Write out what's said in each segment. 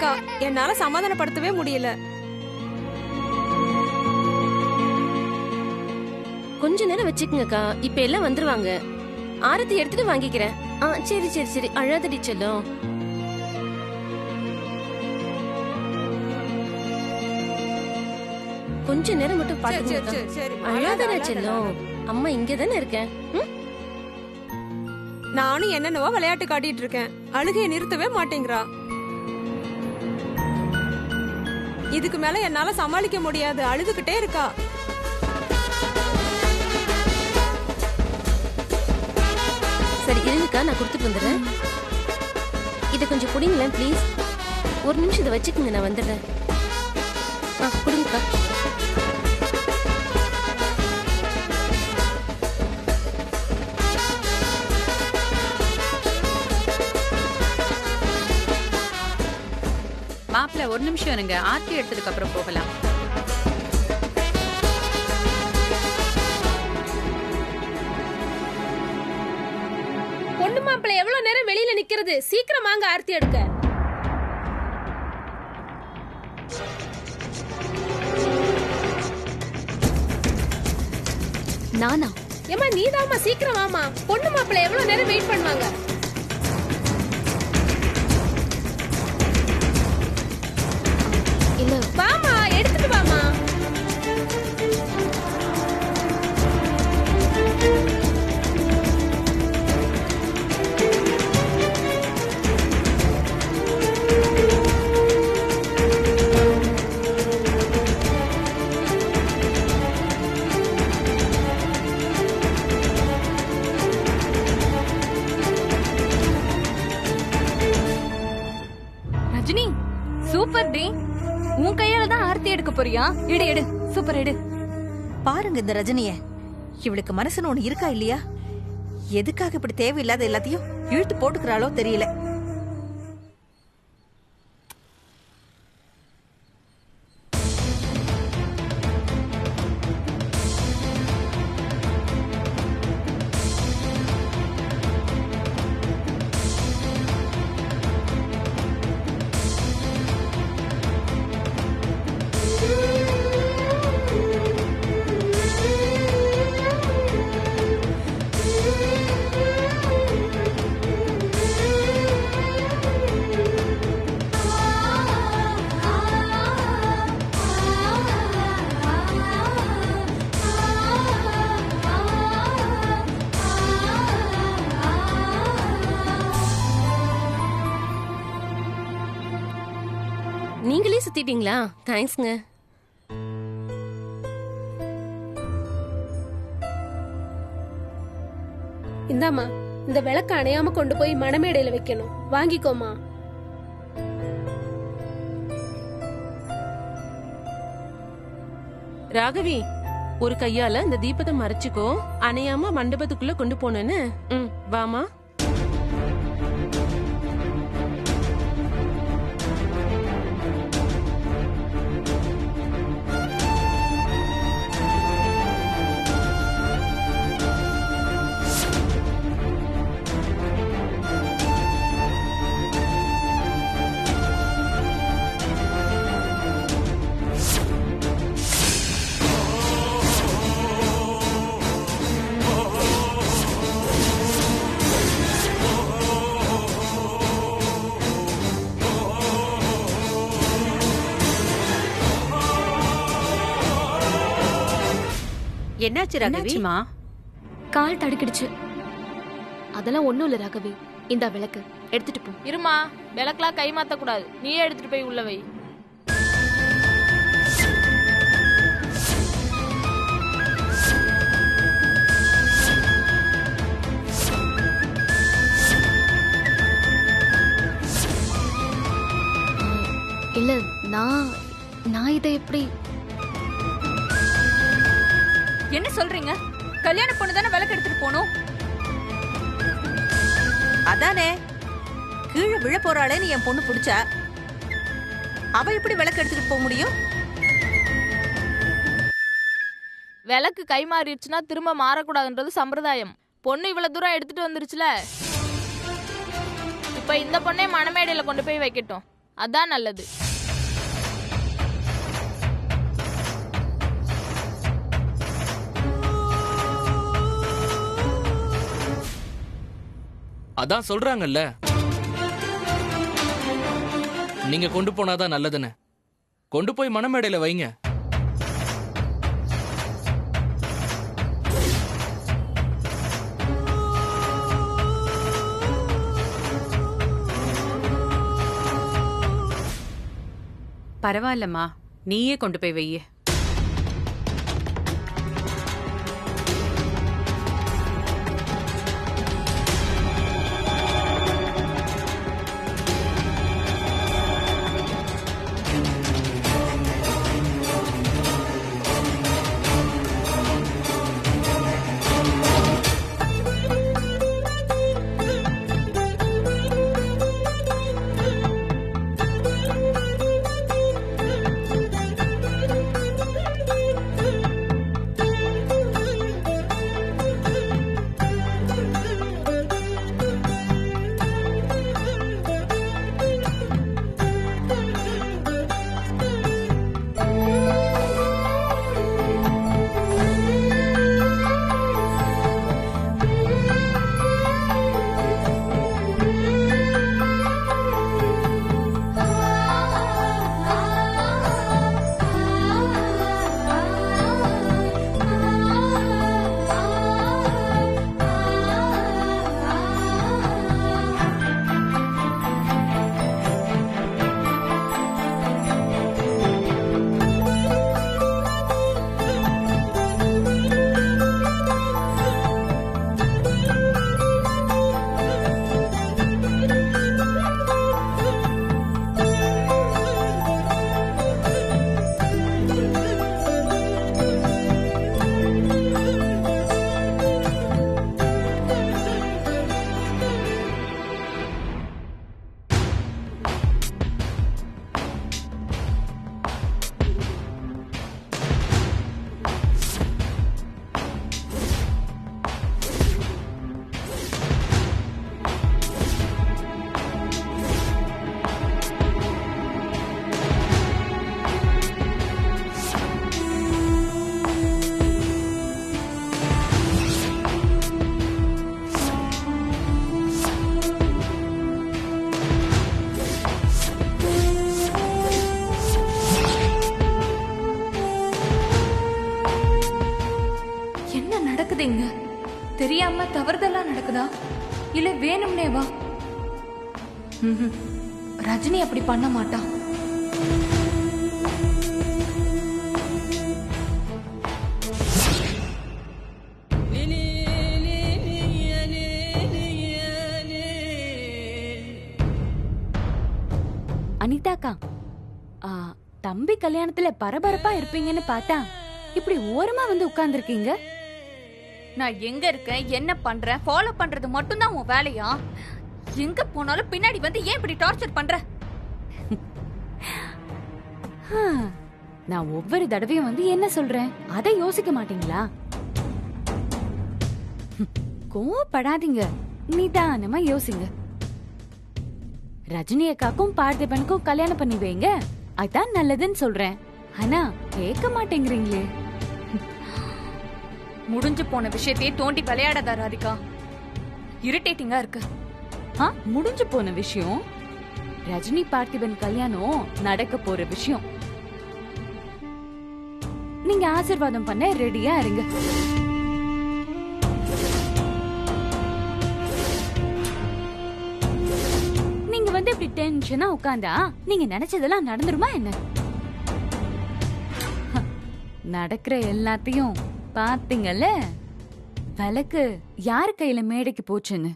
இருக்கா, என்னால சமாதானப்படுத்தவே முடியல. கொஞ்ச நேரம் வச்சுக்கங்கக்கா, இப்ப எல்லாம் வந்துருவாங்க. ஆரத்தி எடுத்துட்டு வாங்கிக்கிறேன். சரி சரி சரி, அழாதடி செல்லம். கொஞ்ச நேரம் மட்டும் பாத்துக்கங்க. அழாதடா செல்லம், அம்மா இங்க தானே இருக்கேன். நானும் என்னென்னவோ விளையாட்டு காட்டிட்டு இருக்கேன், அழுகைய நிறுத்தவே மாட்டேங்கிறா. இதுக்கு மேல என்னால சமாளிக்க முடியாது, அழுதுகிட்டே இருக்கா. சரி இருங்கக்கா, நான் கொடுத்துட்டு வந்துடுறேன். இதை கொஞ்சம் குடிங்களேன் ப்ளீஸ். ஒரு நிமிஷம் இதை வச்சுக்கோங்க, நான் வந்துடுறேன். கொடுங்கக்கா. மாப்பிள்ள ஒரு நிமிஷம் இருங்க, ஆர்த்தி எடுத்ததுக்கு அப்புறம் போகலாம். பொண்ணு மாப்பிள்ள எவ்வளவு நேரம் வெளியில நிக்கிறது? சீக்கிரம் வாங்க ஆர்த்தி எடுக்க. நானா? ஏமா நீதாம்மா, சீக்கிரம் வாமா. பொண்ணு மாப்பிள்ள எவ்வளவு நேரம் வெயிட் பண்ணுவாங்க? இல்ல வாமா, எடுத்துட்டு வாமா. ரஜினி, சூப்பர் டி. உன் கையால தான் ஆர்த்தி எடுக்க போறியா? எடு எடு, சூப்பர் எடு. பாருங்க இந்த ரஜினிய, இவளுக்கு மனசுன்னு ஒண்ணு இருக்கா இல்லையா? எதுக்காக இப்படி தேவையில்லாத எல்லாத்தையும் இழுத்து போட்டுக்கிறாளோ தெரியல. நீங்களே சுத்திட்டீங்களா? தேங்க்ஸ்ங்க. இந்தாமா, இந்த விளக்கு அணையாம கொண்டு போய் மணமேடையில வைக்கணும். வாங்கிக்கோமா. ராகவி, ஒரு கையால இந்த தீபத்தை மறைச்சுக்கோ. அணையாம மண்டபத்துக்குள்ள கொண்டு போனேன்னு. வாமா. என்னாச்சு ராகவி? கால் தடுக்கிடுச்சு. அதெல்லாம் ஒண்ணும் இல்ல ராகவி. இந்த விளக்கு எடுத்துட்டு போ. இருமா, விளக்கெல்லாம் கை மாத்த கூடாது, நீயே எடுத்துட்டு போய் உள்ள வை. இல்ல நான் இதை எப்படி? என்ன சொல்றீங்க? கல்யாண பொண்ணு தானே விளக்கு எடுத்துட்டு போகணும். அதானே, கீழே விழ போறாளேன்னு என் பொண்ணு பிடிச்சா, அவ எப்படி விளக்கு எடுத்துட்டு போக முடியும்? விளக்கு கை மாறிடுச்சுன்னா திரும்ப மாறக்கூடாதுன்றது சம்பிரதாயம். பொண்ணு இவ்வளவு தூரம் எடுத்துட்டு வந்துருச்சுல, இப்ப இந்த பொண்ணே மணமேடையில கொண்டு போய் வைக்கட்டும். அதான் நல்லது. அதான் சொல்றாங்கல்ல, நீங்க கொண்டு போனாதான் நல்லதுன்னு. கொண்டு போய் மணமேடையில வைங்க. பரவாயில்லம்மா, நீயே கொண்டு போய் வையே. நடக்குதுங்க? தெரியாம தவறுதெல்லாம் நடக்குதா இல்ல வேணும்னேவா? ரஜினி அப்படி பண்ண மாட்டா. அனிதாக்கா, தம்பி கல்யாணத்துல பரபரப்பா இருப்பீங்கன்னு பார்த்தா இப்படி ஓரமா வந்து உட்கார்ந்துருக்கீங்க. நான் எங்க இருக்கேன், என்ன பண்றேன், ஃபாலோ பண்றது மட்டும் தான் உன் வேலையா? எங்க போனாலும் பின்னாடி வந்து ஏன் இப்படி டார்ச்சர் பண்ற? நான் ஒவ்வொரு தடவையும் வந்து என்ன சொல்றேன் அதை யோசிக்க மாட்டீங்களா? கோவப்படாதீங்க, நிதானமா யோசிங்க. ரஜினி அக்காக்கும் பார்த்திபனுக்கும் கல்யாணம் பண்ணி வைங்க, அதான் நல்லதுன்னு சொல்றேன். ஆனா கேட்க மாட்டேங்கிறீங்களே. முடிஞ்சு போன விஷயத்தையே தோண்டி விளையாடாத ராதிகா, இரிட்டேட்டிங்கா இருக்கு. முடிஞ்சு போன விஷயம் ரஜினி பார்த்திபன் கல்யாணம் நடக்க போற விஷயம். நீங்க ஆசீர்வாதம் பண்ண ரெடியா இருங்க. நீங்க வந்து இப்படி டென்ஷனா உட்கார்ந்தா நீங்க நினைச்சதெல்லாம் நடந்துருமா என்ன? நடக்கிற எல்லாத்தையும் பாத்தீங்கல்ல. விளக்கு யாரு கையில மேடைக்கு போச்சுன்னு.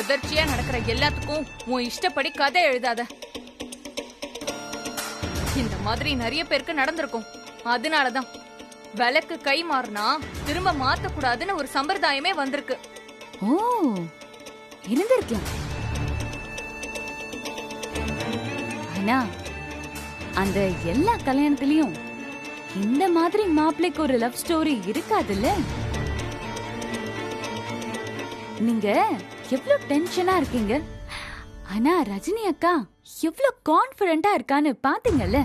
எதர்ச்சியா நடக்கிற எல்லாத்துக்கும் உன் இஷ்டப்படி கதை எழுதாத. இந்த மாதிரி நிறைய பேருக்கு நடந்திருக்கும். அதனாலதான் விளக்கு கை மாறினா திரும்ப மாத்த கூடாதுன்னு ஒரு சம்பிரதாயமே வந்திருக்கு. ஓ, இருந்திருக்கலாம். ஆனா அந்த எல்லா கல்யாணத்திலயும் இந்த மாதிரி மாப்பிள்ளைக்கு ஒரு லவ் ஸ்டோரி இருக்காதுல்ல. நீங்க எவ்வளவு டென்ஷனா இருக்கீங்க. ஆனா ரஜினி அக்கா எவ்வளவு கான்பிடென்ட்டா இருக்கான்னு பாத்தீங்கல்ல.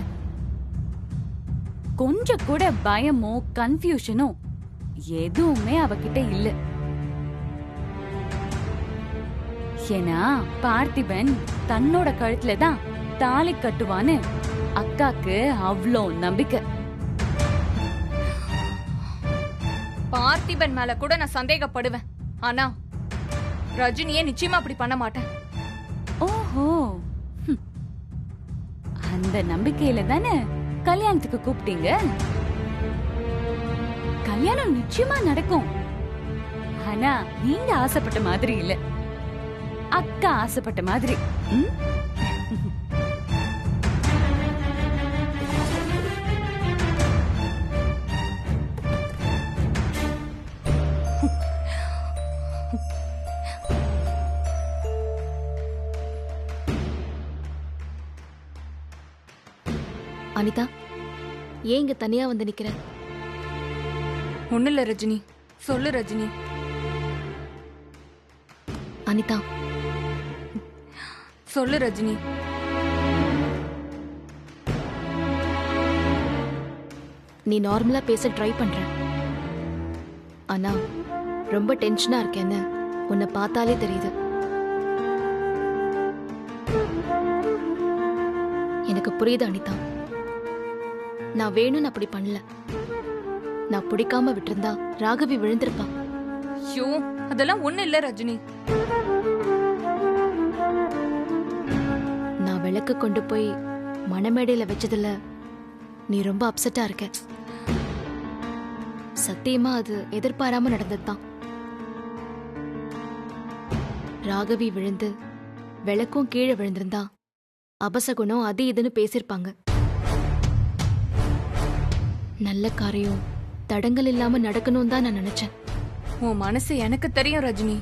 கொஞ்சம் கூட பயமோ கன்ஃபியூஷனோ எதுவுமே அவகிட்ட இல்ல. ஏன்னா பார்த்திபன் தன்னோட கழுத்துல தான் தாலி கட்டுவான்னு அக்காக்கு அவ்வளோ நம்பிக்கை. பார்த்திபன் மேல கூட நான் சந்தேகப்படுவேன். ஆனா ரஜினியே நிச்சயமா அப்படி பண்ண மாட்டேன். ஓஹோ, அந்த நம்பிக்கையில தானே கல்யாணத்துக்கு கூப்பிட்டீங்க. கல்யாணம் நிச்சயமா நடக்கும். ஆனா நீங்க ஆசைப்பட்ட மாதிரி இல்ல, அக்கா ஆசைப்பட்ட மாதிரி. அனிதா, ஏன் இங்க தனியா வந்து நிக்கிற? ஒண்ணு இல்ல ரஜினி, சொல்லு ரஜினி. அனிதா, சொல்லு ரஜினி. நீ நார்மலா பேச ட்ரை பண்ற, ஆனா ரொம்ப டென்ஷனா இருக்கேன்னு உன்னை பார்த்தாலே தெரியுது. எனக்கு புரியுது அனிதா. நான் வேணும்னு அப்படி பண்ணல. நான் பிடிக்காம விட்டிருந்தா ராகவி விழுந்திருப்பான். ஐயோ, அதெல்லாம் ஒண்ணு இல்ல ரஜினி. நான் விளக்கு கொண்டு போய் மணமேடையில வச்சதுல நீ ரொம்ப அப்செட்டா இருக்க. சத்தியமா அது எதிர்பாராம நடந்ததுதான். ராகவி விழுந்து விளக்கும் கீழே விழுந்திருந்தா அபசகுணம் அது இதுன்னு பேசிருப்பாங்க. நல்ல காரியம் தடங்கள் இல்லாம நடக்கணும் தான் நான் நினைச்சேன். உன் மனசு எனக்கு தெரியும் ரஜினி.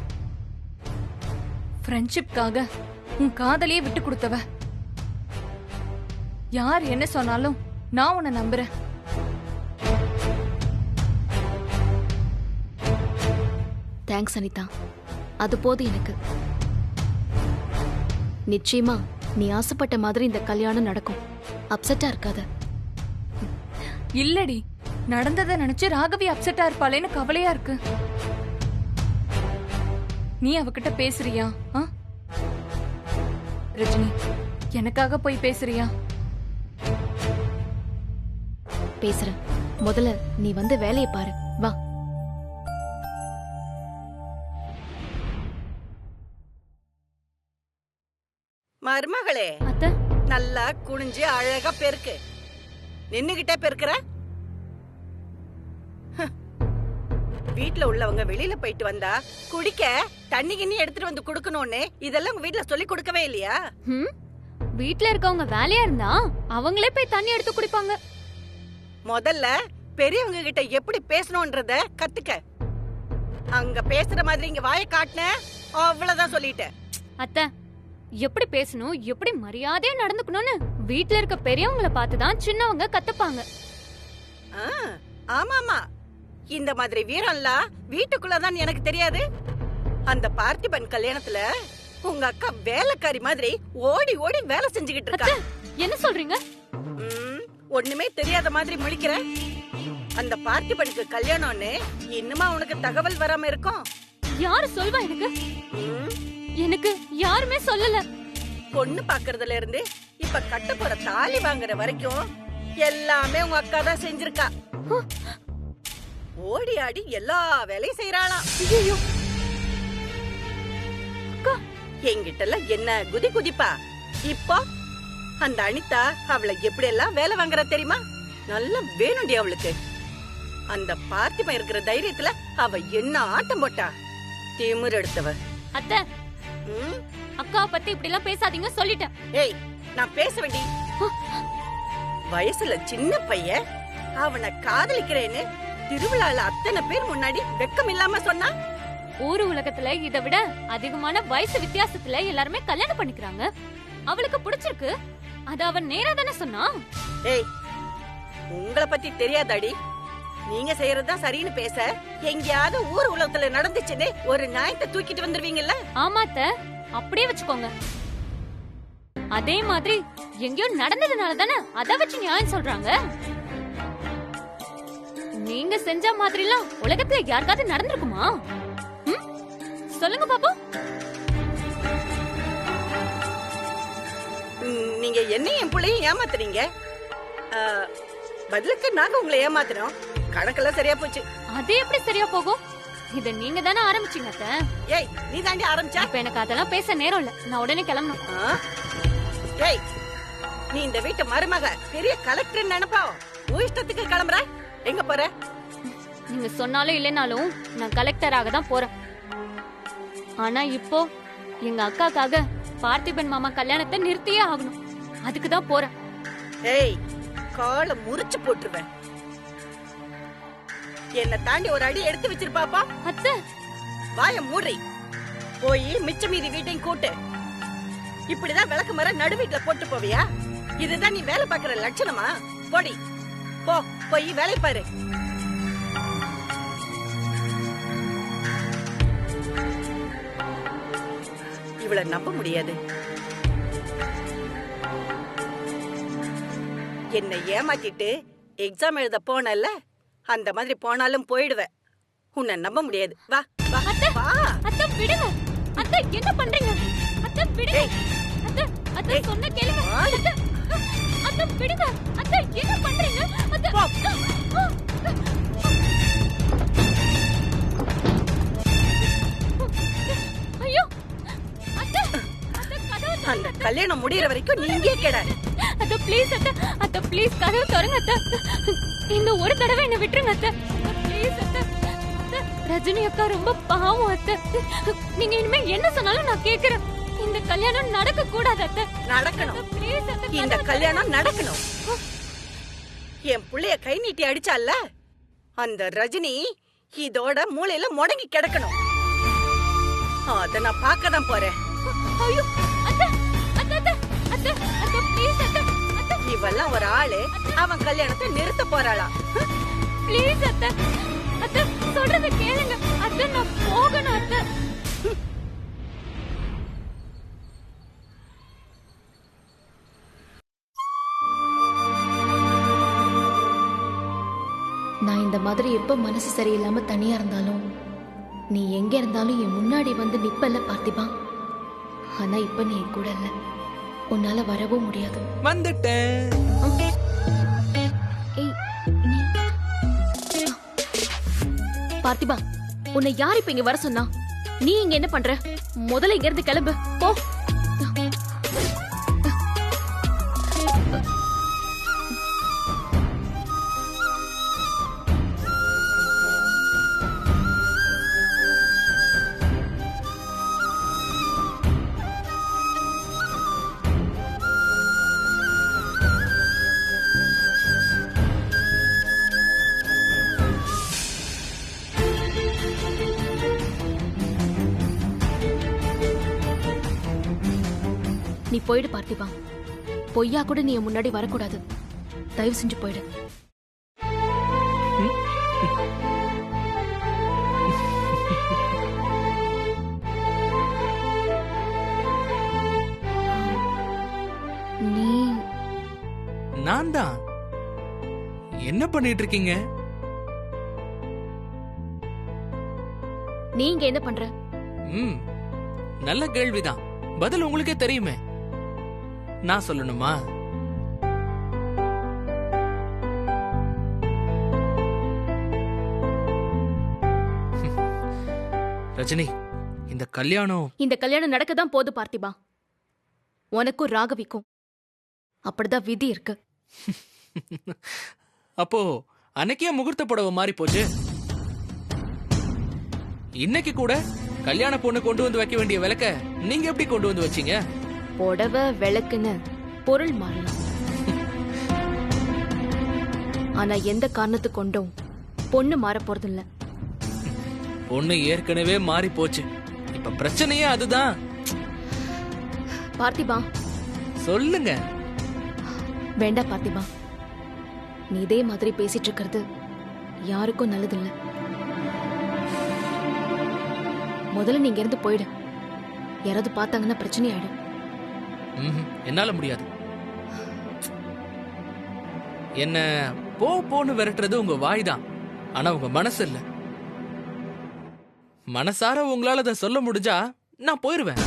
ஃப்ரெண்ட்ஷிப்காக உன் காதலையே விட்டு கொடுத்தவ. யார் என்ன சொன்னாலும் நான் உன்னை நம்புறேன். தேங்க்ஸ் அனிதா, அது போதும் எனக்கு. நிச்சயமா நீ ஆசைப்பட்ட மாதிரி இந்த கல்யாணம் நடக்கும். அப்செட்டா இருக்காத. இல்லடி, நடந்ததை நினைச்சு ராகவி அப்செட்டா இருப்பாளேன்னு கவலையா இருக்கு. நீ அவகிட்ட பேசுறியா? ரஜினி, எனக்காக போய் பேசுறியா? பேசுறேன். முதல்ல நீ வந்து வேலையை பாரு. வா. மருமகளே, அத்தை, நல்லா குனிஞ்சு அழகா பெருக்கு. நின்னுகிட்டே பெருக்குற? வீட்ல உள்ளவங்க வெளியில போயிட்டு வந்தா குடிக்க தண்ணி கிண்ணி எடுத்துட்டு வந்து குடுக்கணும்னு இதெல்லாம் உங்க வீட்ல சொல்லி கொடுக்கவே இல்லையா? வீட்ல இருக்கவங்க வேலையா இருந்தா அவங்களே போய் தண்ணி எடுத்து குடிப்பாங்க. முதல்ல பெரியவங்க கிட்ட எப்படி பேசணும்ன்றத கத்துக்க. அங்க பேசுற மாதிரி இங்க வாயை காட்டின அவ்வளவுதான் சொல்லிட்டேன். அத்தை, எப்படி பேசணும், எப்படி மரியாதையா நடந்துக்கணும்னு வீட்ல இருக்க பெரியவங்களை பார்த்துதான் சின்னவங்க கத்துப்பாங்க. ஆமாமா, இந்த மாதிரி வீரம்லாம் வீட்டுக்குள்ளதான் எனக்கு தெரியாது. அந்த பார்த்திபன் கல்யாணத்துல உங்க அக்கா வேலைக்காரி மாதிரி ஓடி ஓடி வேலை செஞ்சுக்கிட்டு இருக்கா. என்ன சொல்றீங்க? ஒண்ணுமே தெரியாத மாதிரி முழிக்கிற. அந்த பார்த்திபனுக்கு கல்யாணம்னு இன்னுமா உனக்கு தகவல் வராம இருக்கும்? யாரு சொல்வா எனக்கு? எனக்கு யாருமே சொல்லல. பொண்ணு பாக்குறதுல இருந்து இப்ப கட்ட போற தாலி வாங்குற வரைக்கும் எல்லாமே உங்க அக்கா தான் செஞ்சிருக்கா. ஓடி ஆடி எல்லா வேலையும் செய்யறாளாம். என்கிட்ட எல்லாம் என்ன குதி குதிப்பா. இப்போ அந்த அனிதா அவளை எப்படி எல்லாம் வேலை வாங்குற தெரியுமா? நல்லா வேணும்டி அவளுக்கு. அந்த பார்த்திபன் இருக்கிற தைரியத்துல அவ என்ன ஆட்டம் போட்டா. திமிர் எடுத்தவ. அத்தை, அக்கா பத்தி இப்படி எல்லாம் பேசாதீங்க சொல்லிட்டேன். ஏய், நான் பேச வேண்டி. வயசுல சின்ன பையன் அவனை காதலிக்கிறேன்னு திருவிழால அத்தனை பேர் முன்னாடி வெக்கம் இல்லாம சொன்னா. ஊரு உலகத்துல இதை விட அதிகமான வயசு வித்தியாசத்துல எல்லாருமே கல்யாணம் பண்ணிக்கிறாங்க. அவளுக்கு பிடிச்சிருக்கு, அத அவன் நேரா தானே சொன்னா. ஏய், உங்களை பத்தி தெரியாதாடி? நீங்க செய்யறதுதான் சரின்னு பேச எங்கேயாவது ஊர் உலகத்துல நடந்துச்சுன்னு ஒரு நியாயத்தை தூக்கிட்டு வந்துருவீங்கல்ல. ஆமாத்த, அப்படியே வச்சுக்கோங்க. அதே மாதிரி எங்கேயோ நடந்ததுனால தானே அத வச்சு நியாயம் சொல்றாங்க. நீங்க செஞ்ச மாதிரிலாம் உலகத்துல யாருக்காவது நடந்திருக்குமா? சொல்லுங்க பாப்போம். நீங்க என்னையும் என் பிள்ளையும் ஏமாத்துறீங்க. பதிலுக்கு நாங்க உங்களை ஏமாத்துறோம். கணக்கெல்லாம் சரியா போச்சு. அது எப்படி சரியா போகும்? இத நீங்க தானே ஆரம்பிச்சீங்க அத்தை. ஏய், நீ தாண்டி ஆரம்பிச்சா? இப்ப எனக்கு அதெல்லாம் பேச நேரம் இல்ல, நான் உடனே கிளம்பணும். ஏய், நீ இந்த வீட்டு மருமக, பெரிய கலெக்டர் நினைப்பா? இஷ்டத்துக்கு கிளம்புற? எங்க போற? நீங்க சொன்னாலும் இல்லைனாலும் நான் கலெக்டராக தான் போறேன். ஆனா இப்போ எங்க அக்காக்காக பார்த்திபன் மாமா கல்யாணத்தை நிறுத்தியே ஆகணும். அதுக்கு தான் போறேன். ஏய், காலை முறிச்சு போட்டுருவேன். என்ன தாண்டி ஒரு அடி எடுத்து வச்சிருப்பாப்பா. அத்தை, வாய மூடி போய் மிச்ச மீதி வீட்டையும் கூட்டு. இப்படிதான் விளக்கு மரம் நடு வீட்டுல போட்டு போவியா? இதுதான் நீ வேலை பாக்குற லட்சணமா? போடி, போ, போய் வேலை பாரு. இவள நம்ப முடியாது. என்னை ஏமாத்திட்டு எக்ஸாம் எழுத போனல, அந்த மாதிரி போனாலும் போயிடுவேன். உன்னை நம்ப முடியாது. வா வா வா. அத்தை விடுங்க. அத்தை என்ன பண்றீங்க? அத்தை விடுங்க. அத்தை அத்தை சொன்ன கேளுங்க. அத்தை அத்தை விடுங்க. அத்தை என்ன பண்றீங்க? அத்தை ஐயோ அத்தை அத்தை கதவு. அந்த கல்யாணம் முடியற வரைக்கும் நீ இங்கே கிட. அத்தை ப்ளீஸ் அத்தை. அத்தை ப்ளீஸ் கதவு திறங்க அத்தை. இந்த ஒரு தடவை என்ன விட்டுருங்க அத்தை. ப்ளீஸ் அத்தை. ரஜினி அக்கா ரொம்ப பாவம் அத்தை. நீங்க இனிமே என்ன சொன்னாலும் நான் கேக்குறேன். இந்த கல்யாணம் நடக்க கூடாது அத்தை. நடக்கணும். இந்த கல்யாணம் நடக்கணும். என் புள்ளைய கை நீட்டி அடிச்சால, அந்த ரஜினி இதோட மூளையில முடங்கி கிடக்கணும். அத நான் பார்க்கதான் போறேன். ஐயோ அத்தை அத்தை அத்தை அத்தை அத்தை ப்ளீஸ் அத்தை. இவெல்லாம் ஒரு ஆளு, அவன் கல்யாணத்தை நிறுத்த போறாளா? ப்ளீஸ் அத்தை. அத்தை சொல்றத கேளுங்க அத்தை. நான் போகணும் அத்தை. நான் இந்த மாதிரி எப்ப மனசு சரியில்லாம தனியா இருந்தாலும் நீ எங்க இருந்தாலும் என் முன்னாடி வந்து நிப்பல்ல பார்த்திபா. ஆனா இப்ப நீ என் கூட இல்ல. உன்னால வரவும் முடியாது. வந்துட்டேன். ஏய், பார்த்திபா, உன்னை யார் இப்ப இங்க வர சொன்னா? நீ இங்க என்ன பண்ற? முதல்ல இங்க இருந்து கிளம்பு போ. நீ போயிடு பார்த்திபா. பொய்யா கூட நீ முன்னாடி வரக்கூடாது. தயவு செஞ்சு போயிடு. நீ நான் தான். என்ன பண்ணிட்டு இருக்கீங்க? நீ இங்க என்ன பண்ற? நல்ல கேள்விதான். பதில் உங்களுக்கே தெரியுமே. நான் சொல்லணுமா? ரஜினி, இந்த கல்யாணம் நடக்க தான் போது பார்த்திபா. உனக்கும் ராகவிக்கும் அப்படிதான் விதி இருக்கு. அப்போ அன்னைக்கே முகூர்த்த புடவை மாறி போச்சு. இன்னைக்கு கூட கல்யாண பொண்ணு கொண்டு வந்து வைக்க வேண்டிய விளக்க நீங்க எப்படி கொண்டு வந்து வச்சீங்க? புடவை விளக்குன்னு பொருள் மாறலாம். ஆனா எந்த காரணத்து கொண்டும் பொண்ணு மாற போறது இல்ல. பொண்ணு ஏற்கனவே மாறி போச்சு. இப்ப பிரச்சனையே அதுதான். பார்த்திபா, சொல்லுங்க. வேண்டாம் பார்த்திபா. நீ இதே மாதிரி பேசிட்டு இருக்கிறது யாருக்கும் நல்லதில்ல. முதல்ல நீங்க இருந்து போயிடு. யாராவது பார்த்தாங்கன்னா பிரச்சனை ஆயிடும். என்னால முடியாது. என்ன போன்னு விரட்டுறது உங்க வாய் தான், ஆனா உங்க மனசு இல்ல. மனசார உங்களால அதை சொல்ல முடிஞ்சா நான் போயிருவேன்.